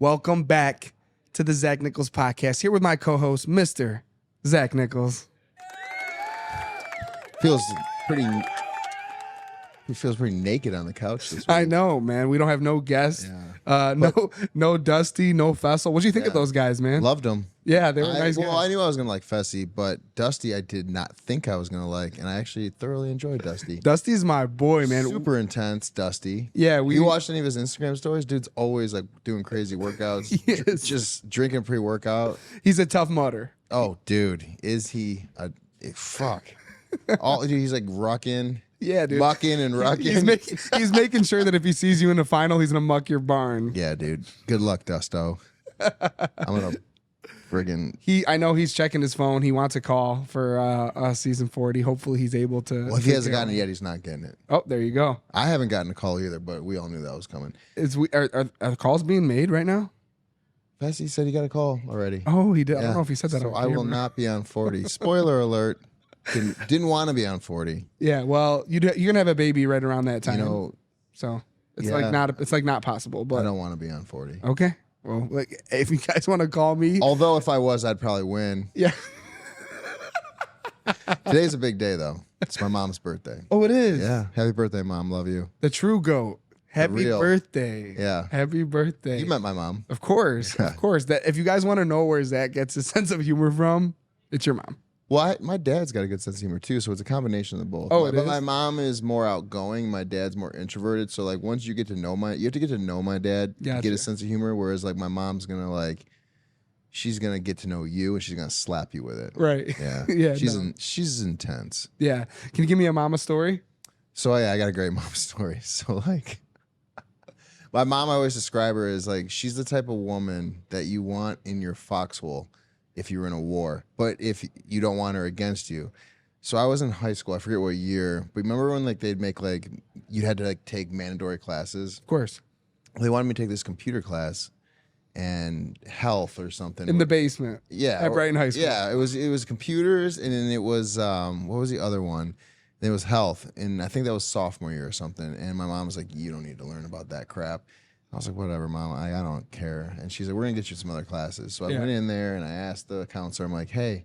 Welcome back to the Zach Nichols podcast. Here with my co-host, Mr. Zach Nichols. Feels pretty. He feels pretty naked on the couch this week. I know, man. We don't have no guests. Yeah. No Dusty, no Fessel. What do you think of those guys, man? Loved them. Yeah, they were nice guys. Well, I knew I was gonna like Fessy, but Dusty I did not think I was gonna like, and I actually thoroughly enjoyed Dusty. Dusty's my boy, man. Super intense, Dusty. Yeah, you watched any of his Instagram stories? Dude's always like doing crazy workouts, just drinking pre-workout. He's a tough mudder. Oh, dude, is he a fuck? Dude, he's like rucking. Yeah, dude. Mucking and rucking. He's making sure that if he sees you in the final, he's gonna muck your barn. Yeah, dude. Good luck, Dusto. I'm gonna friggin'. I know he's checking his phone. He wants a call for season 40. Hopefully, he's able to. Well, if he hasn't gotten it yet, he's not getting it. Oh, there you go. I haven't gotten a call either, but we all knew that was coming. Are calls being made right now? Fessy said he got a call already. Oh, he did. Yeah. I don't know if he said that. So I will not be on 40. Spoiler alert. Didn't want to be on 40. Yeah, well, you're gonna have a baby right around that time. You know, so it's like not possible. But I don't want to be on 40. Okay, well, like if you guys want to call me, although if I was, I'd probably win. Yeah. Today's a big day though. It's my mom's birthday. Oh, it is. Yeah. Happy birthday, Mom. Love you. The true GOAT. Happy birthday. Yeah. Happy birthday. You met my mom. Of course. Yeah. Of course. That if you guys want to know where Zach gets his sense of humor from, it's your mom. Well, my dad's got a good sense of humor too, so it's a combination of the both. Oh, but my mom is more outgoing. My dad's more introverted. So like once you get to know you have to get to know my dad to get a sense of humor. Whereas like my mom's gonna she's gonna get to know you and she's gonna slap you with it. Right. Yeah. Yeah. She's intense. Yeah. Can you give me a mama story? So yeah, I got a great mom story. So like, my mom, I always describe her as like she's the type of woman that you want in your foxhole if you were in a war, but if you don't want her against you. So I was in high school, I forget what year, but remember when like they'd make like, you had to like take mandatory classes? Of course. They wanted me to take this computer class and health or something. In the basement. Yeah. At Brighton High School. Yeah, it was computers and then it was, what was the other one? Then it was health, and I think that was sophomore year or something, and my mom was like, you don't need to learn about that crap. I was like, whatever, Mom, I don't care. And she's like, we're going to get you some other classes. So I went in there and I asked the counselor, I'm like, hey,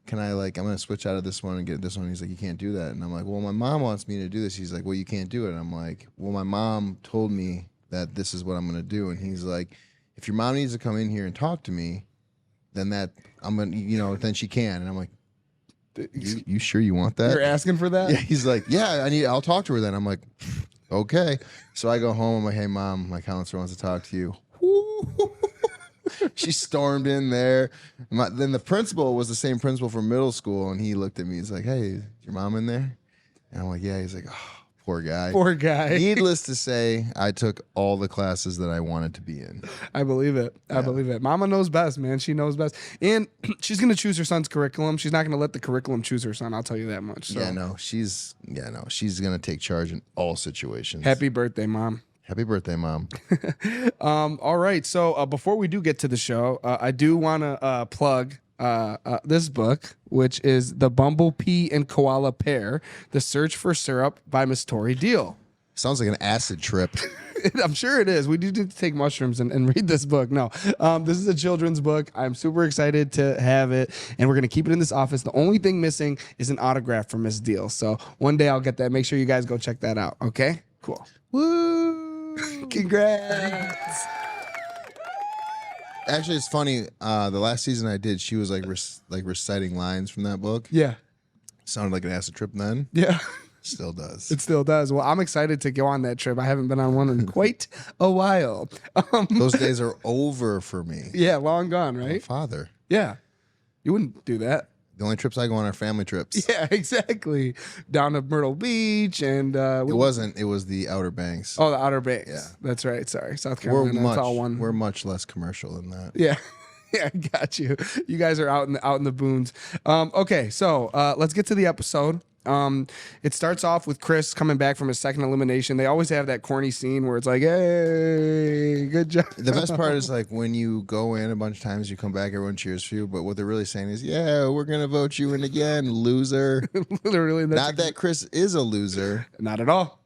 can I I'm going to switch out of this one and get this one. And he's like, you can't do that. And I'm like, well, my mom wants me to do this. He's like, well, you can't do it. And I'm like, well, my mom told me that this is what I'm going to do. And he's like, if your mom needs to come in here and talk to me, then then she can. And I'm like, you sure you want that? You're asking for that? Yeah. He's like, yeah, I'll talk to her then. I'm like, okay. So I go home. I'm like, hey, Mom, my counselor wants to talk to you. She stormed in there. Then the principal was the same principal from middle school, and he looked at me. He's like, hey, is your mom in there? And I'm like, yeah. He's like, oh, poor guy. Poor guy. Needless to say, I took all the classes that I wanted to be in. I believe it. I believe it. Mama knows best, man. She knows best. And she's going to choose her son's curriculum. She's not going to let the curriculum choose her son. I'll tell you that much. So. She's going to take charge in all situations. Happy birthday, Mom. Happy birthday, Mom. All right. So before we do get to the show, I do want to plug this book, which is The Bumblebee and Koala Pair, The Search for Syrup by Miss Tori Deal. Sounds like an acid trip. I'm sure it is. We do need to take mushrooms and read this book. No, this is a children's book. I'm super excited to have it, and we're going to keep it in this office. The only thing missing is an autograph from Miss Deal. So one day I'll get that. Make sure you guys go check that out. Okay? Cool. Woo! Congrats. Actually, it's funny. The last season I did, she was like reciting lines from that book. Yeah. Sounded like an acid trip then. Yeah. Still does. It still does. Well, I'm excited to go on that trip. I haven't been on one in quite a while. Those days are over for me. Yeah, long gone, right? My father. Yeah. You wouldn't do that. The only trips I go on are family trips. Yeah, exactly. Down to Myrtle Beach and it wasn't. It was the Outer Banks. Oh, the Outer Banks. Yeah, that's right. Sorry, South Carolina. That's all one. We're much less commercial than that. Yeah, yeah, got you. You guys are out in the boons. Okay, so let's get to the episode. It starts off with Chris coming back from his second elimination. They always have that corny scene where it's like, hey, good job. The best part is like when you go in a bunch of times, you come back, everyone cheers for you. But what they're really saying is, yeah, we're going to vote you in again, loser. Literally. Not that Chris is a loser. Not at all.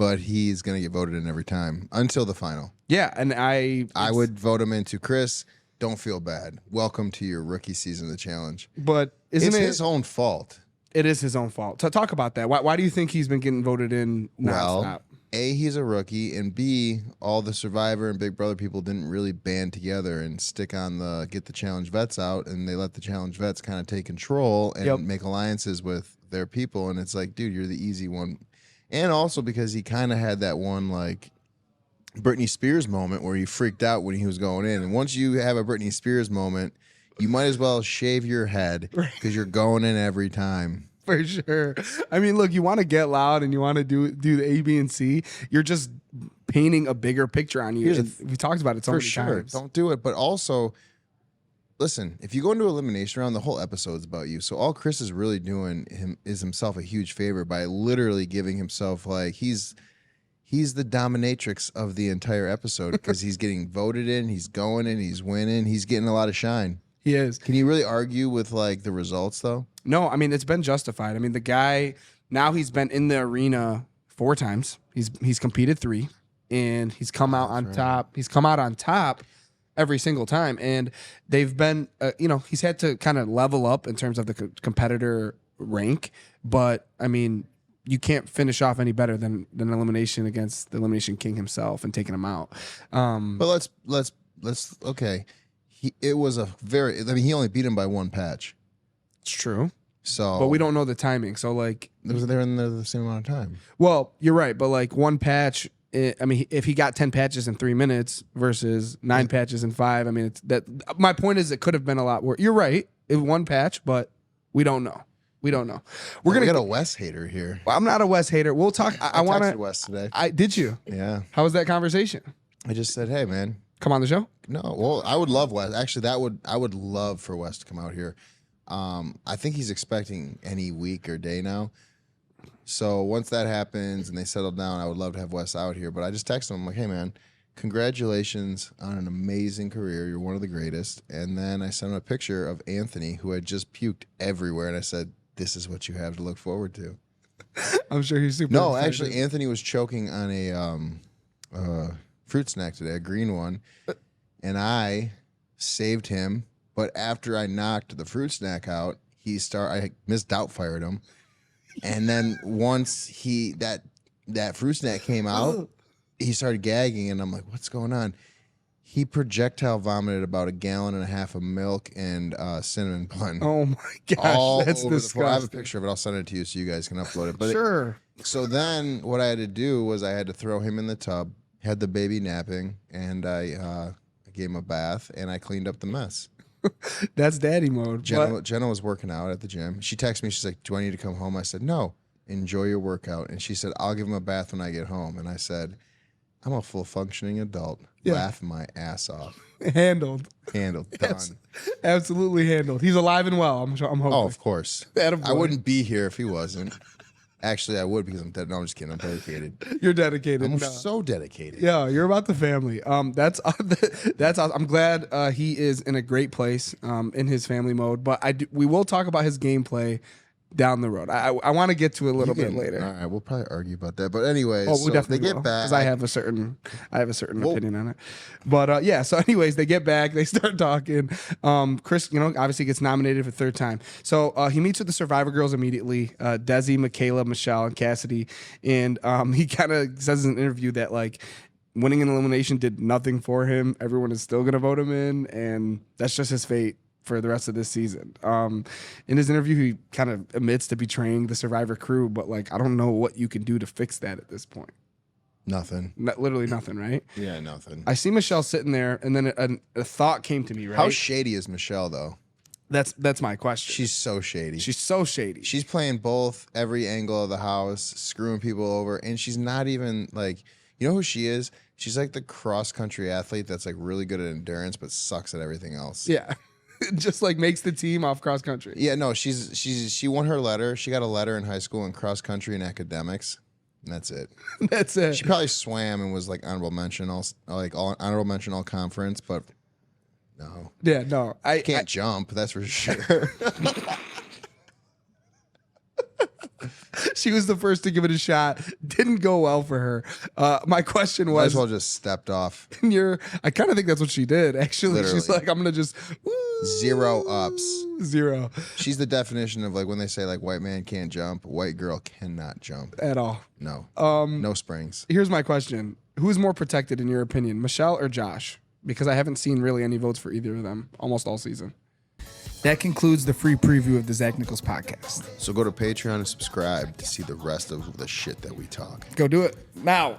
but he's going to get voted in every time until the final. Yeah, and I would vote him into. Chris, don't feel bad. Welcome to your rookie season of the challenge. But it's his own fault. It is his own fault. So talk about that. Why do you think he's been getting voted in nonstop? Well, A, he's a rookie, and B, all the Survivor and Big Brother people didn't really band together and stick on get the challenge vets out, and they let the challenge vets kind of take control and make alliances with their people. And it's like, dude, you're the easy one. And also because he kind of had that one like Britney Spears moment where he freaked out when he was going in. And once you have a Britney Spears moment, you might as well shave your head because you're going in every time. For sure. I mean, look, you want to get loud and you want to do the A, B, and C. You're just painting a bigger picture on you. We talked about it so many times. Don't do it. But also, listen, if you go into elimination round, the whole episode's about you. So all Chris is really doing is himself a huge favor by literally giving himself like he's the dominatrix of the entire episode because he's getting voted in, he's going in, he's winning, he's getting a lot of shine. He is. Can you really argue with like the results though? No, I mean it's been justified. I mean the guy now he's been in the arena 4 times. He's competed 3, and he's come out on top. He's come out on top every single time, and they've been he's had to kind of level up in terms of the competitor rank. But I mean, you can't finish off any better than an elimination against the Elimination King himself and taking him out. But let's okay. It was he only beat him by 1 patch. It's true. So, but we don't know the timing. So like, they're in the same amount of time. Well, you're right, but like 1 patch. I mean, if he got 10 patches in 3 minutes versus 9 patches in 5, I mean, it's that. My point is, it could have been a lot worse. You're right, it 1 patch, but we don't know. We don't know. We're gonna get a Wes hater here. Well, I'm not a Wes hater. We'll talk. I want to. Wes today. Did you? Yeah. How was that conversation? I just said, hey man, come on the show. No, well, I would love Wes. Actually, I would love for Wes to come out here. I think he's expecting any week or day now. So once that happens and they settle down, I would love to have Wes out here. But I just texted him, I'm like, hey man, congratulations on an amazing career. You're one of the greatest. And then I sent him a picture of Anthony, who had just puked everywhere, and I said, this is what you have to look forward to. I'm sure he's super No, excited. actually, Anthony was choking on a fruit snack today, a green one, and I saved him. But after I knocked the fruit snack out, I misdoubtfired him, and then once that fruit snack came out, he started gagging, and I'm like, "What's going on?" He projectile vomited about 1.5 gallons of milk and cinnamon bun. Oh my gosh, that's disgusting. I have a picture of it. I'll send it to you so you guys can upload it. But sure. So then what I had to do was I had to throw him in the tub, had the baby napping, and I gave him a bath, and I cleaned up the mess. That's daddy mode. Jenna was working out at the gym. She texted me. She's like, do I need to come home? I said, no, enjoy your workout. And she said, I'll give him a bath when I get home. And I said, I'm a full functioning adult. Yeah. Laugh my ass off. Handled. Done. Absolutely handled. He's alive and well. I'm hoping. Oh, of course. I wouldn't be here if he wasn't. Actually, I would because I'm dead. No, I'm just kidding. I'm dedicated. You're dedicated. I'm so dedicated. Yeah, you're about the family. That's awesome. I'm glad he is in a great place in his family mode. But we will talk about his gameplay down the road. I want to get to it a little bit later. All right, we'll probably argue about that. But anyway, we definitely get back because I have a certain opinion on it. But yeah, so anyways, they get back, they start talking. Chris, obviously gets nominated for 3rd time. So he meets with the Survivor girls immediately, Desi, Michaela, Michelle, and Cassidy, and he kind of says in an interview that like winning an elimination did nothing for him. Everyone is still gonna vote him in, and that's just his fate for the rest of this season. In his interview, he kind of admits to betraying the Survivor crew, but like, I don't know what you can do to fix that at this point. Nothing. Literally nothing, right? Yeah, nothing. I see Michelle sitting there, and then a thought came to me, right? How shady is Michelle, though? That's my question. She's so shady. She's so shady. She's playing every angle of the house, screwing people over, and she's not even like, you know who she is? She's like the cross-country athlete that's like really good at endurance, but sucks at everything else. Yeah. Just like makes the team off cross country. Yeah, no, she won her letter. She got a letter in high school in cross country and academics. And that's it. That's it. She probably swam and was like honorable mention all conference, but no. Yeah, no. I can't jump, that's for sure. She was the first to give it a shot. Didn't go well for her. My question Might was, as well just stepped off. I kind of think that's what she did. Actually, Literally. she's like, I'm gonna just woo, 0 ups. 0 She's the definition of like when they say like white man can't jump, white girl cannot jump. at all. No. No springs. Here's my question: who's more protected in your opinion, Michelle or Josh? Because I haven't seen really any votes for either of them almost all season. That concludes the free preview of the Zach Nichols podcast. So go to Patreon and subscribe to see the rest of the shit that we talk. Go do it now.